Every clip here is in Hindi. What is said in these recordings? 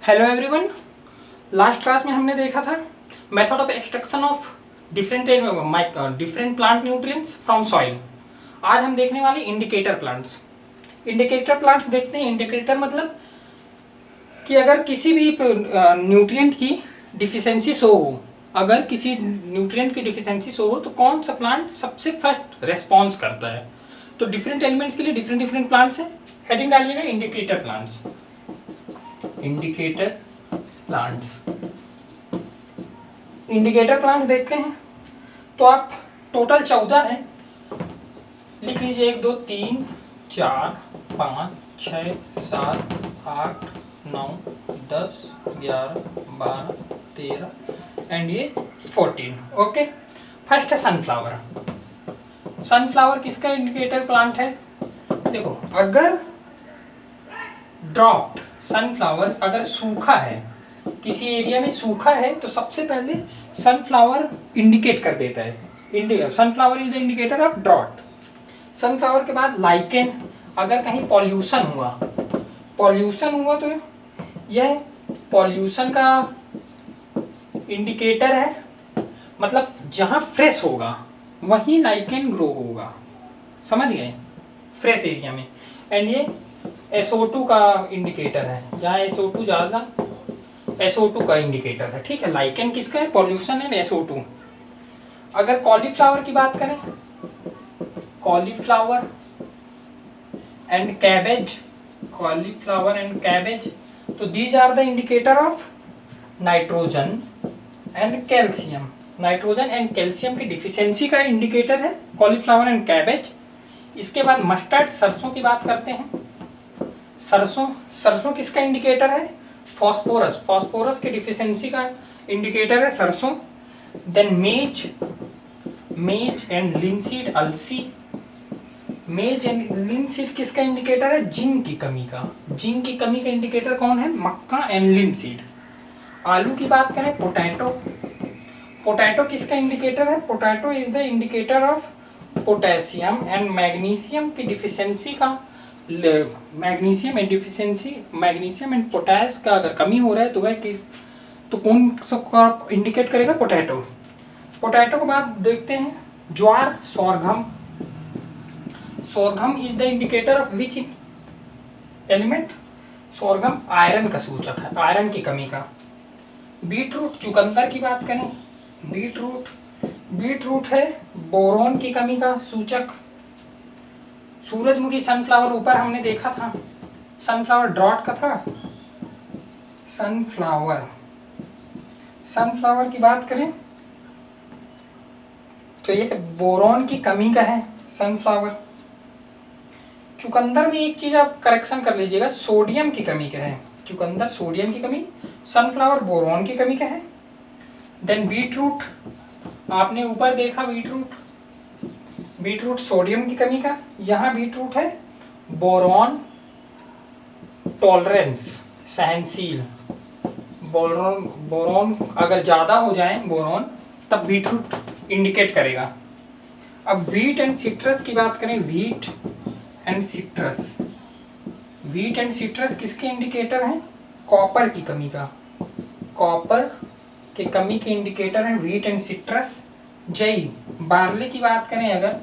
Hello everyone. लास्ट क्लास में हमने देखा था method of extraction of different plant nutrients from soil. आज हम देखने वाले इंडिकेटर प्लांट्स। इंडिकेटर प्लांट्स देखते हैं। इंडिकेटर मतलब कि अगर किसी भी न्यूट्रिएंट की डिफिशिएंसी शो हो, अगर किसी न्यूट्रिएंट की डिफिशिएंसी शो हो तो कौन सा प्लांट सबसे फर्स्ट रेस्पॉन्स करता है। तो डिफरेंट एलिमेंट्स के लिए डिफरेंट डिफरेंट प्लांट्स हैं। हेडिंग डालिएगा indicator plants. Indicator plants, indicator plant देखते हैं तो आप टोटल 14 हैं, लिख लीजिए 1 2 3 4 5 6 7 8 9 10 11 12 13 एंड ये 14। ओके, फर्स्ट है सनफ्लावर। सनफ्लावर किसका इंडिकेटर प्लांट है? देखो, अगर ड्रॉप्ड सनफ्लावर अगर सूखा है, किसी एरिया में सूखा है तो सबसे पहले सनफ्लावर इंडिकेट कर देता है। Sunflower is the indicator of drought. Sunflower के बाद लाइकेन, अगर कहीं पॉल्यूशन हुआ तो यह पॉल्यूशन का इंडिकेटर है। मतलब जहाँ फ्रेश होगा वहीं लाइकेन ग्रो होगा, समझ गए, फ्रेश एरिया में। एंड ये SO2 का इंडिकेटर है, जहाँ SO2 ज़्यादा, SO2 का इंडिकेटर है। ठीक है, लाइकेन किसका है? Pollution and SO2। अगर कॉलीफ्लावर की बात करें, कॉलीफ्लावर एंड कैबेज, तो these are the indicator of nitrogen and calcium. Nitrogen and calcium की डिफिशियंसी का इंडिकेटर है कॉलीफ्लावर एंड कैबेज। इसके बाद मस्टर्ड, सरसों की बात करते हैं। सरसों किसका इंडिकेटर है? फॉस्फोरस की डिफिशियंसी का इंडिकेटर है सरसों। देन मेज एंड लिनसीड, अलसी। मेज एंड लिनसीड किसका इंडिकेटर है? जिंक की कमी का इंडिकेटर कौन है? मक्का एंड लिनसीड। आलू की बात करें, पोटैटो किसका इंडिकेटर है? Potato is the indicator of potassium and magnesium की डिफिशियंसी का। मैग्नीशियम एंड पोटैश का अगर कमी हो रहा है तो वह तो कौन सबका इंडिकेट करेगा? पोटैटो के बाद देखते हैं ज्वार, sorghum is the indicator of which element? Sorghum iron का सूचक है, आयरन की कमी का। बीटरूट, चुकंदर की बात करें, बीटरूट है बोरोन की कमी का सूचक। सूरजमुखी, सनफ्लावर ऊपर हमने देखा था, सनफ्लावर ड्रॉट का था। सनफ्लावर की बात करें तो ये बोरोन की कमी का है सनफ्लावर। चुकंदर में एक चीज आप करेक्शन कर लीजिएगा, सोडियम की कमी का है। चुकंदर सोडियम की कमी, सनफ्लावर बोरोन की कमी का है। देन बीटरूट, आपने ऊपर देखा बीटरूट सोडियम की कमी का। यहाँ बीटरूट है बोरॉन टॉलरेंस, सहनशील। बोरॉन अगर ज़्यादा हो जाए बोरॉन, तब बीटरूट इंडिकेट करेगा। अब वीट एंड सिट्रस की बात करें, वीट एंड सिट्रस किसके इंडिकेटर हैं? कॉपर की कमी का। कॉपर के कमी के इंडिकेटर है वीट एंड सिट्रस। जई, बार्ले की बात करें अगर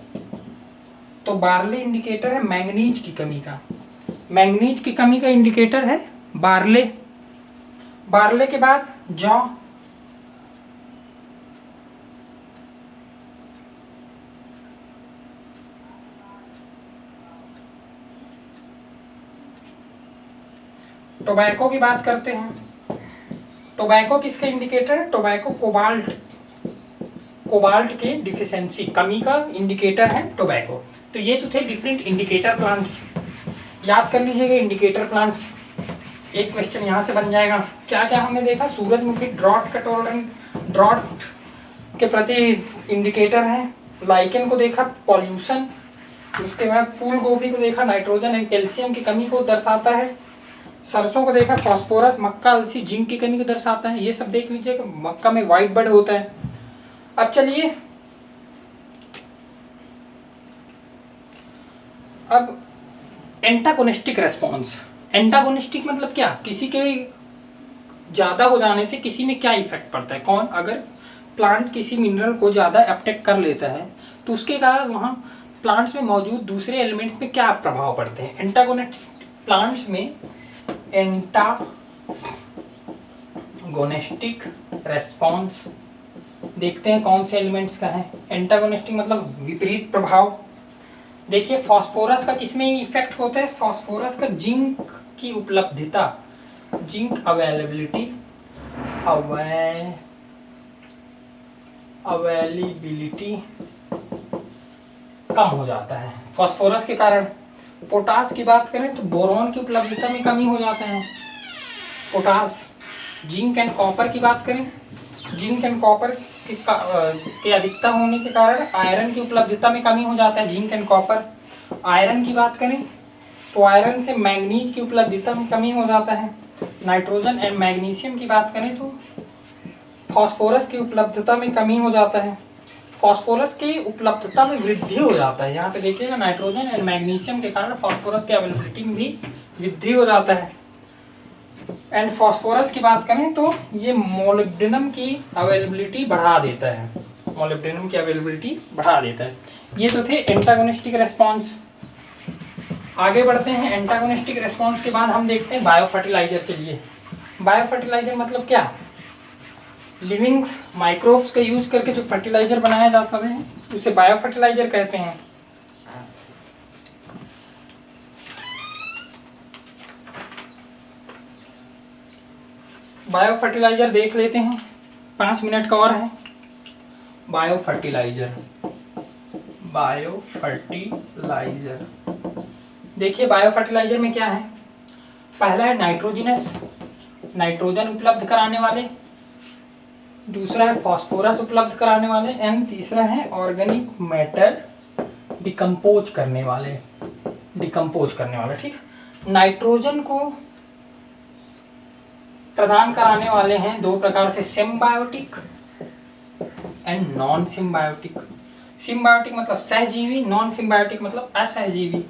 तो बार्ले इंडिकेटर है मैंगनीज की कमी का। मैंगनीज की कमी का इंडिकेटर है बार्ले के बाद जौ। टोबैको की बात करते हैं। टोबैको किसका इंडिकेटर है? टोबैको कोबाल्ट के डिफिशियंसी, कमी का इंडिकेटर है टोबैको। तो ये तो थे डिफरेंट इंडिकेटर प्लांट्स। याद कर लीजिएगा इंडिकेटर प्लांट्स। एक क्वेश्चन यहाँ से बन जाएगा। क्या क्या हमने देखा? सूरजमुखी ड्रॉट के प्रति इंडिकेटर है। लाइकेन को देखा पॉल्यूशन। उसके बाद फूल गोभी को देखा नाइट्रोजन एंड कैल्शियम की कमी को दर्शाता है। सरसों को देखा फॉस्फोरस, मक्का, अलसी जिंक की कमी को दर्शाता है। ये सब देख लीजिएगा। मक्का में वाइट बड होता है। अब चलिए, एंटागोनिस्टिक रेस्पॉन्स। एंटागोनिस्टिक मतलब क्या? किसी के ज़्यादा हो जाने से किसी में क्या इफेक्ट पड़ता है, कौन, अगर प्लांट किसी मिनरल को ज़्यादा अपटेक कर लेता है तो उसके कारण वहाँ प्लांट्स में मौजूद दूसरे एलिमेंट्स पे क्या प्रभाव पड़ते हैं। एंटागोनिस्टिक प्लांट्स में एंटागोनिस्टिक रेस्पॉन्स देखते हैं कौन से एलिमेंट्स का है। एंटागोनिस्टिक मतलब विपरीत प्रभाव। देखिए फास्फोरस का किसमें इफेक्ट होता है, फास्फोरस का जिंक की उपलब्धता, जिंक अवेलेबिलिटी कम हो जाता है फास्फोरस के कारण। पोटास की बात करें तो बोरॉन की उपलब्धता में कमी हो जाता है पोटास। जिंक एंड कॉपर की बात करें, जिंक एंड कॉपर के अधिकता होने के कारण आयरन की उपलब्धता में कमी हो जाता है जिंक एंड कॉपर। आयरन की बात करें तो आयरन से मैग्नीज की उपलब्धता में कमी हो जाता है। नाइट्रोजन एंड मैग्नीशियम की बात करें तो फास्फोरस की उपलब्धता में कमी हो जाता है, फास्फोरस की उपलब्धता में वृद्धि हो जाता है। यहाँ पे देखिएगा नाइट्रोजन एंड मैग्नीशियम के कारण फास्फोरस की अवेलेबिलिटी में भी वृद्धि हो जाता है। एंड फास्फोरस की बात करें तो ये मोलिब्डेनम की अवेलेबिलिटी बढ़ा देता है, मोलिब्डेनम की अवेलेबिलिटी बढ़ा देता है। ये तो थे एंटागोनिस्टिक रेस्पॉन्स। आगे बढ़ते हैं। एंटागोनिस्टिक रेस्पॉन्स के बाद हम देखते हैं बायो फर्टिलाइजर। चलिए, बायो फर्टिलाइजर मतलब क्या, लिविंग्स माइक्रोब्स का यूज करके जो फर्टिलाइजर बनाया जाता है उसे बायो फर्टिलाइजर कहते हैं। बायो फर्टिलाइजर देख लेते हैं, 5 मिनट का और है। बायो फर्टिलाइजर, बायो फर्टिलाइजर देखिए बायो फर्टिलाइजर में क्या है। पहला है नाइट्रोजनस, नाइट्रोजन उपलब्ध कराने वाले, दूसरा है फास्फोरस उपलब्ध कराने वाले, एंड तीसरा है ऑर्गेनिक मैटर डिकम्पोज करने वाले, ठीक। नाइट्रोजन को प्रदान कराने वाले हैं 2 प्रकार से, symbiotic and non symbiotic. Symbiotic मतलब सहजीवी, नॉन सिम्बायोटिक मतलब असहजीवी,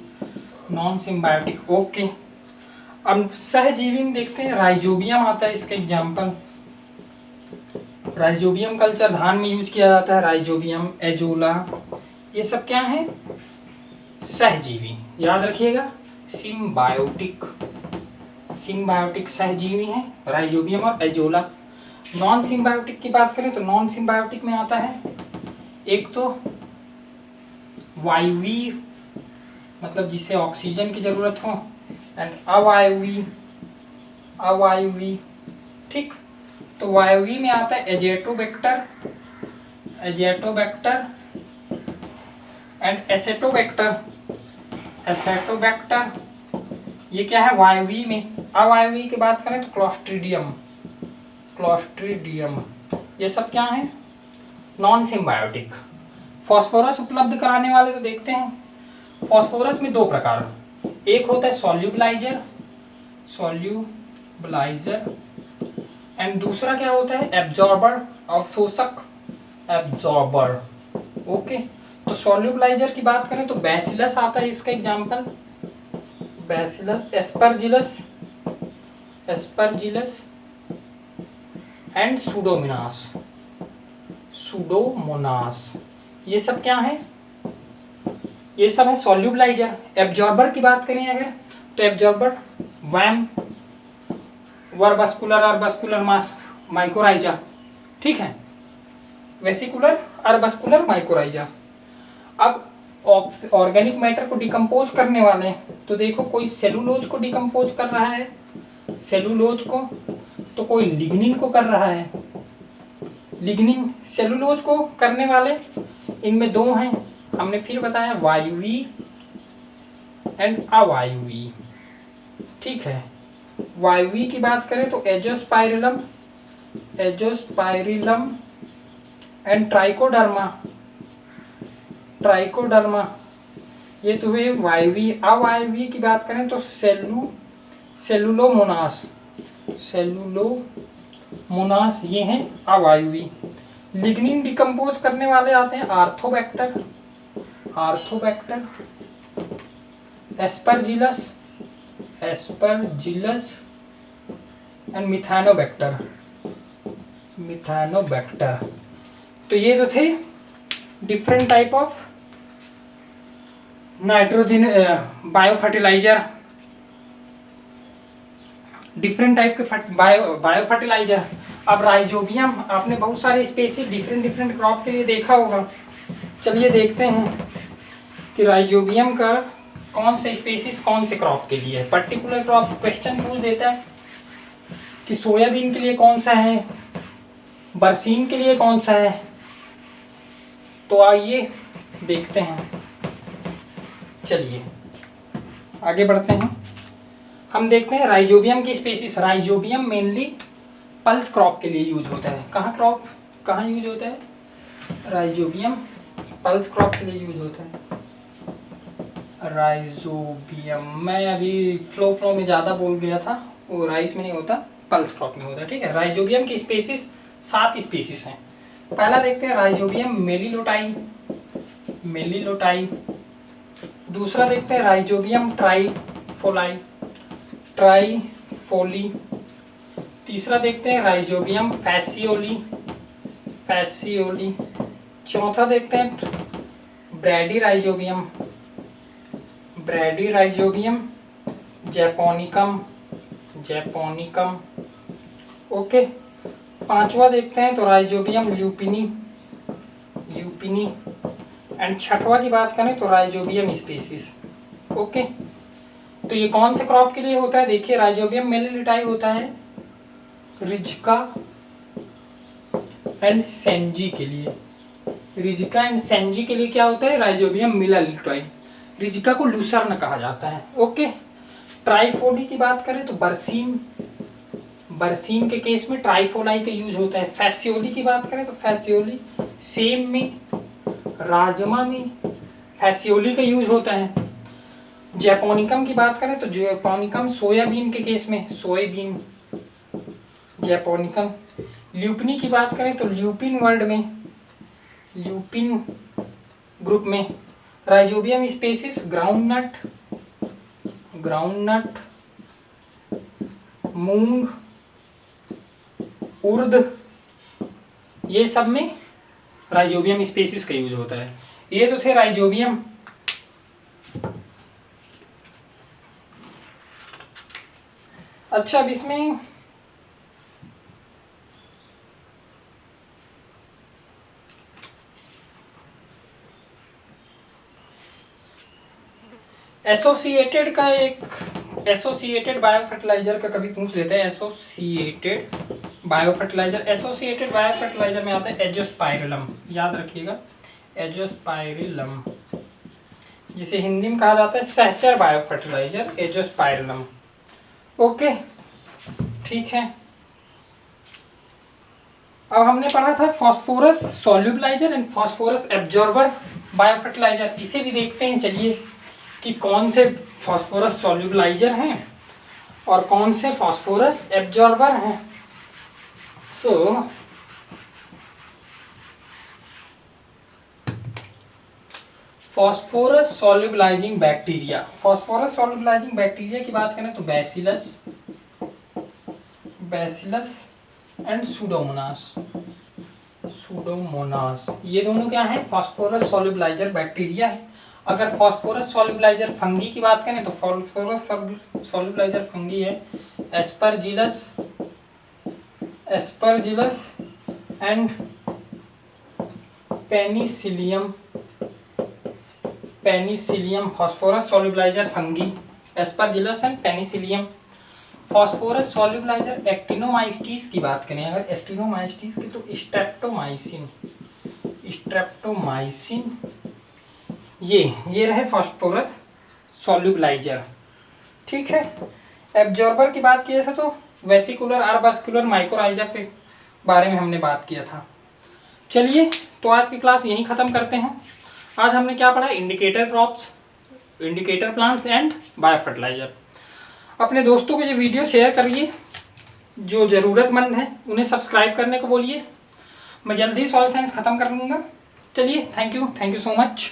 नॉन सिम्बायोटिक। ओके, अब सहजीवी में देखते हैं, राइजोबियम आता है इसका एग्जाम्पल। राइजोबियम कल्चर धान में यूज किया जाता है, राइजोबियम, एजोला, ये सब क्या है, सहजीवी। याद रखिएगा, सिम्बायोटिक, सिम्बायोटिक सहजीवी है राइजोबियम और एजोला। नॉन सिम्बायोटिक की बात करें तो नॉन सिम्बायोटिक में आता है एक तो वायवीय मतलब जिससे ऑक्सीजन की जरूरत हो, एंड अवायवीय, ठीक। तो वायवीय में आता है एजेटोबैक्टर एंड एसेटोबैक्टर, ये क्या है वायवीय में। अवायवीय की बात करें तो क्लोस्ट्रीडियम, ये सब क्या है, नॉन सिम्बायोटिक। फास्फोरस उपलब्ध कराने वाले तो देखते हैं, फास्फोरस में 2 प्रकार, एक होता है सॉल्यूबलाइजर एंड दूसरा क्या होता है एब्जॉर्बर, अवशोषक, एब्जॉर्बर। ओके, तो सॉल्यूबलाइजर की बात करें तो बैसिलस आता है इसका example, bacillus, Aspergillus and Pseudomonas, ये सब क्या है, ये सब है सॉल्यूबलाइजर। एब्जॉर्बर की बात करें अगर तो एब्जॉर्बर वैम, वर्बस्कुलर अर्बस्कुलर माइकोराइजा, ठीक है, वेसिकुलर अर्बस्कुलर माइकोराइजा। अब ऑर्गेनिक मैटर को डिकम्पोज करने वाले हैं तो देखो, कोई सेलुलोज को डिकम्पोज कर रहा है, सेलुलोज को, तो कोई लिग्निन को कर रहा है, लिग्निन। सेलुलोज को करने वाले इनमें 2 हैं, हमने फिर बताया वायवीय एंड अवायवीय, ठीक है। वायवीय की बात करें तो एजोस्पाइरिलम एंड ट्राइकोडर्मा, ये तो हुए वायवीय। अवायवीय की बात करें तो सेलुलोमोनास, ये हैं अवायवीय। लिग्निन डिकम्पोज करने वाले आते हैं आर्थोबैक्टर, एस्परजिलस एंड मिथानोबैक्टर। मिथानोबैक्टर। तो ये जो थे different type of nitrogen bio fertiliser, different type के बायो फर्टिलाइजर। अब राइजोबियम आपने बहुत सारे स्पेसीज डिफरेंट डिफरेंट क्रॉप के लिए देखा होगा। चलिए देखते हैं कि राइजोबियम का कौन से स्पेसीज कौन से क्रॉप के लिए है। पर्टिकुलर क्रॉप क्वेश्चन पूछ देता है कि सोयाबीन के लिए कौन सा है, बरसीम के लिए कौन सा है। तो आइए देखते हैं। चलिए आगे बढ़ते हैं। हम देखते हैं राइजोबियम की species. Rhizobium mainly pulse crop के लिए यूज होता है। कहाँ यूज होता है? राइजोबियम पल्स क्रॉप के लिए यूज होता है। राइजोबियम, मैं अभी फ्लो में ज़्यादा बोल गया था, वो राइस में नहीं होता, पल्स क्रॉप में होता है। ठीक है, राइजोबियम की स्पेसीज 7 स्पेसीज हैं। पहला देखते हैं राइजोबियम मेलिलोटाई। दूसरा देखते हैं राइजोबियम ट्राइफोली। तीसरा देखते हैं राइजोबियम फैसियोली। चौथा देखते हैं ब्रैडीराइजोबियम जैपोनिकम। ओके, पांचवा देखते हैं तो राइजोबियम ल्यूपिनी। एंड छठवा की बात करें तो राइजोबियम स्पेसीज। ओके, तो ये कौन से क्रॉप के लिए होता है? देखिए, राइजोबियम मेलिलोटाई होता है रिजिका एंड सेंजी के लिए। रिजिका एंड सेंजी के लिए क्या होता है? राइजोबियम मेलिलोटाई। रिजिका को लूसर्न कहा जाता है। ओके, ट्राइफोली की बात करें तो बरसीम के केस में ट्राइफोलाई का यूज होता है। फैसियोली की बात करें तो फैसियोली, सेम में राजमा में फैसियोली का यूज होता है। जैपोनिकम की बात करें तो जैपोनिकम सोयाबीन के केस में सोयाबीन जैपोनिकम। ल्यूपिनी की बात करें तो ल्यूपिन ग्रुप में राइजोबियम स्पेसीज ग्राउंडनट, मूंग, उर्द, ये सब में राइजोबियम स्पेसीज का यूज होता है। ये तो थे राइजोबियम। अच्छा, अब इसमें एसोसिएटेड बायो फर्टिलाइजर का कभी पूछ लेते हैं। एसोसिएटेड बायो फर्टिलाइजर में आता है एजोस्पाइरिलम। याद रखिएगा, एजोस्पाइरिलम, जिसे हिंदी में कहा जाता है सहचर बायो फर्टिलाइजर, एजोस्पाइरिलम। ओके, ठीक है। अब हमने पढ़ा था phosphorus solubiliser and phosphorus absorber bio fertiliser. इसे भी देखते हैं चलिए कि कौन से फॉस्फोरस सॉल्युबलाइजर हैं और कौन से फॉस्फोरस एब्जॉर्बर हैं। सो फॉस्फोरस सॉल्युबलाइजिंग बैक्टीरिया की बात करें तो बैसिलस एंड सूडोमोनास, ये दोनों क्या है? फॉस्फोरस सॉल्युबलाइजर बैक्टीरिया है। अगर फॉस्फोरस सॉल्युबलाइजर फंगी की बात करें तो फॉस्फोरस सॉल्युबलाइजर फंगी है Aspergillus and Penicillium. Phosphorus solubiliser fungi, Aspergillus and Penicillium. Phosphorus solubiliser actinomycetes की बात करें, अगर एक्टिनोमाइसिटीज की तो स्ट्रेप्टोमाइसिन। ये रहे फॉस्फोरस सॉल्युबलाइजर। ठीक है, एब्जॉर्बर की बात की जाए तो वेसिकुलर आर्बस्कुलर माइकोराइजा के बारे में हमने बात किया था। चलिए, तो आज की क्लास यहीं ख़त्म करते हैं। आज हमने क्या पढ़ा? Indicator crops, indicator plants and bio fertiliser. अपने दोस्तों को ये वीडियो शेयर करिए, जो ज़रूरतमंद हैं उन्हें सब्सक्राइब करने को बोलिए। मैं जल्दी सॉइल साइंस ख़त्म कर लूँगा। चलिए, थैंक यू सो मच।